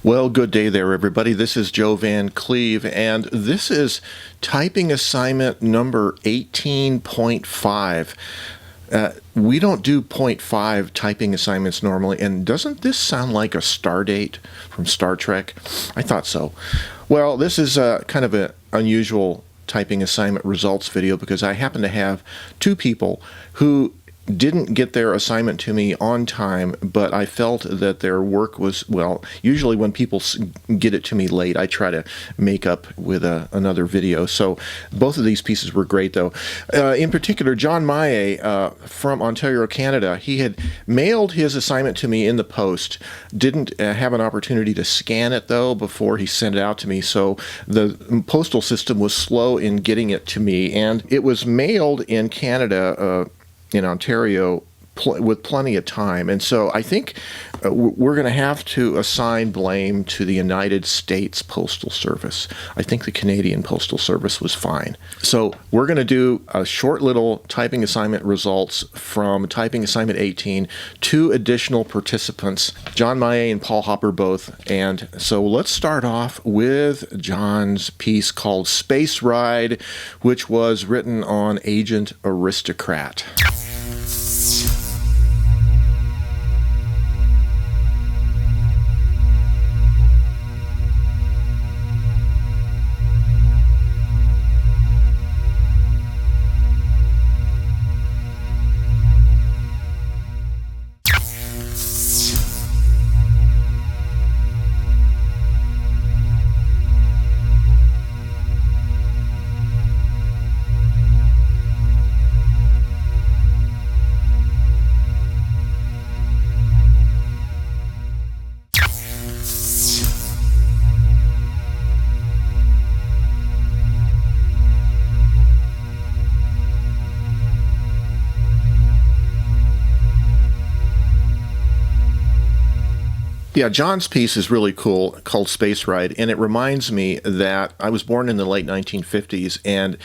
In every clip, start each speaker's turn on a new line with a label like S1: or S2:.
S1: Well, good day there, everybody. This is Joe Van Cleve, and this is typing assignment number 18.5. We don't do .5 typing assignments normally, and doesn't this sound like a star date from Star Trek? I thought so. Well, this is kind of an unusual typing assignment results video because I happen to have two people who didn't get their assignment to me on time, but I felt that their work was, well, usually when people get it to me late, I try to make up with another video. So both of these pieces were great, though. In particular, John Maillet from Ontario, Canada, he had mailed his assignment to me in the post, didn't have an opportunity to scan it, though, before he sent it out to me, so the postal system was slow in getting it to me, and it was mailed in Canada, in Ontario, with plenty of time. And so I think we're going to have to assign blame to the United States Postal Service. I think the Canadian Postal Service was fine. So we're going to do a short little typing assignment results from typing assignment 18, two additional participants, John Maillet and Paul Hopper both. And so let's start off with John's piece called Space Ride, which was written on Agent Aristocrat. Yeah, John's piece is really cool, called Space Ride, and it reminds me that I was born in the late 1950s, and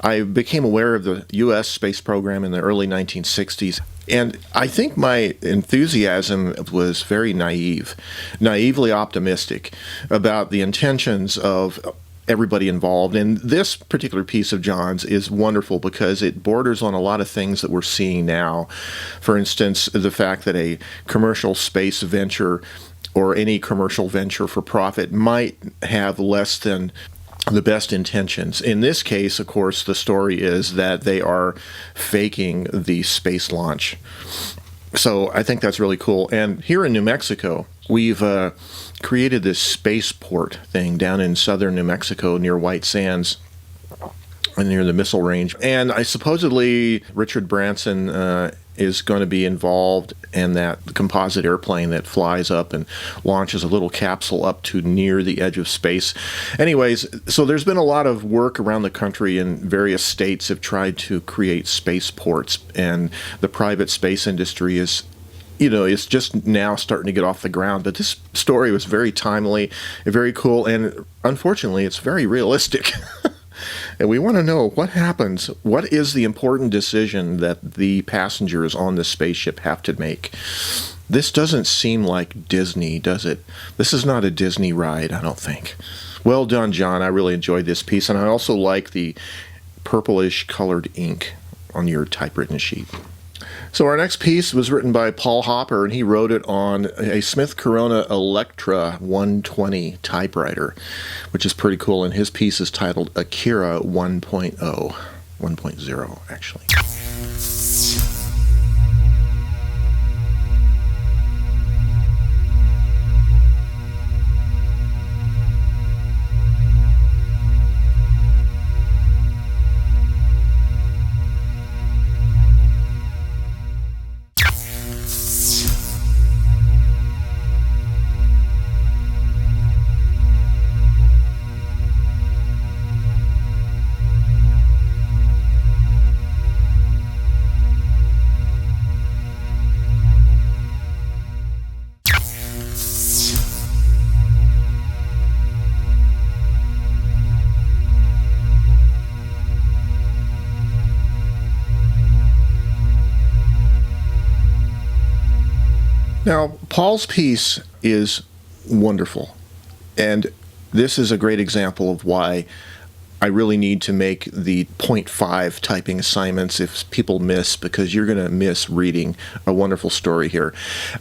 S1: I became aware of the U.S. space program in the early 1960s. And I think my enthusiasm was very naively optimistic about the intentions of everybody involved. And this particular piece of John's is wonderful because it borders on a lot of things that we're seeing now. For instance, the fact that a commercial space venture or any commercial venture for profit might have less than the best intentions. In this case, of course, the story is that they are faking the space launch. So I think that's really cool. And here in New Mexico, we've created this spaceport thing down in southern New Mexico near White Sands, near the missile range. And I supposedly Richard Branson is going to be involved in that composite airplane that flies up and launches a little capsule up to near the edge of space. Anyways, so there's been a lot of work around the country, and various states have tried to create spaceports, and the private space industry is, it's just now starting to get off the ground. But this story was very timely and very cool, and unfortunately, it's very realistic. And we want to know what happens. What is the important decision that the passengers on the spaceship have to make? This doesn't seem like Disney, does it? This is not a Disney ride, I don't think. Well done, John. I really enjoyed this piece, and I also like the purplish colored ink on your typewritten sheet. So our next piece was written by Paul Hopper, and he wrote it on a Smith Corona Electra 120 typewriter, which is pretty cool, and his piece is titled Akira 1.0, 1.0 actually. Now, Paul's piece is wonderful. And this is a great example of why I really need to make the 0.5 typing assignments if people miss, because you're going to miss reading a wonderful story here.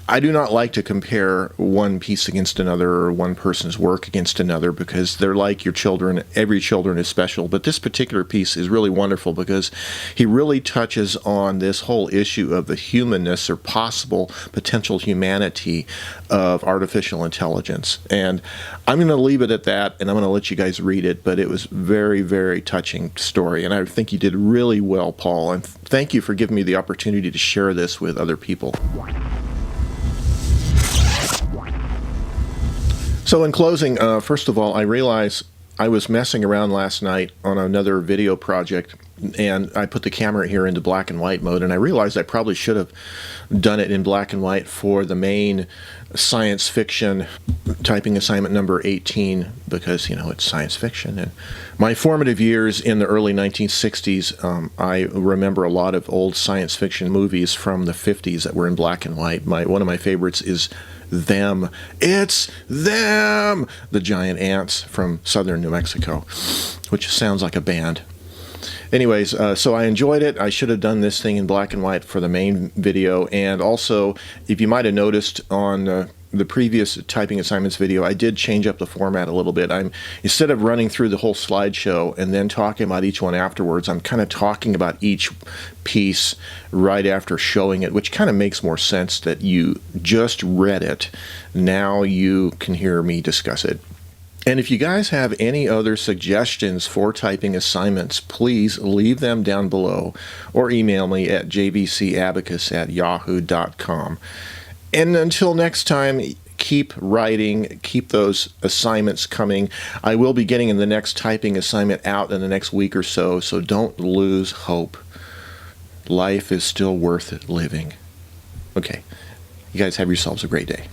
S1: I do not like to compare one piece against another or one person's work against another, because they're like your children. Every children is special. But this particular piece is really wonderful because he really touches on this whole issue of the humanness or possible potential humanity of artificial intelligence. And I'm going to leave it at that, and I'm going to let you guys read it, but it was very, very touching story, and I think you did really well, Paul, and thank you for giving me the opportunity to share this with other people. So in closing, first of all, I realize I was messing around last night on another video project, and I put the camera here into black and white mode, and I realized I probably should have done it in black and white for the main science fiction typing assignment number 18, because, you know, it's science fiction. And my formative years in the early 1960s, I remember a lot of old science fiction movies from the 50s that were in black and white. One of my favorites is Them. It's Them! The giant ants from southern New Mexico, which sounds like a band. Anyways, so I enjoyed it. I should have done this thing in black and white for the main video. And also, if you might have noticed on the previous typing assignments video, I did change up the format a little bit. Instead of running through the whole slideshow and then talking about each one afterwards, I'm kind of talking about each piece right after showing it, which kind of makes more sense that you just read it. Now you can hear me discuss it. And if you guys have any other suggestions for typing assignments, please leave them down below or email me at jvcabacus@yahoo.com. And until next time, keep writing, keep those assignments coming. I will be getting the next typing assignment out in the next week or so, so don't lose hope. Life is still worth living. Okay, you guys have yourselves a great day.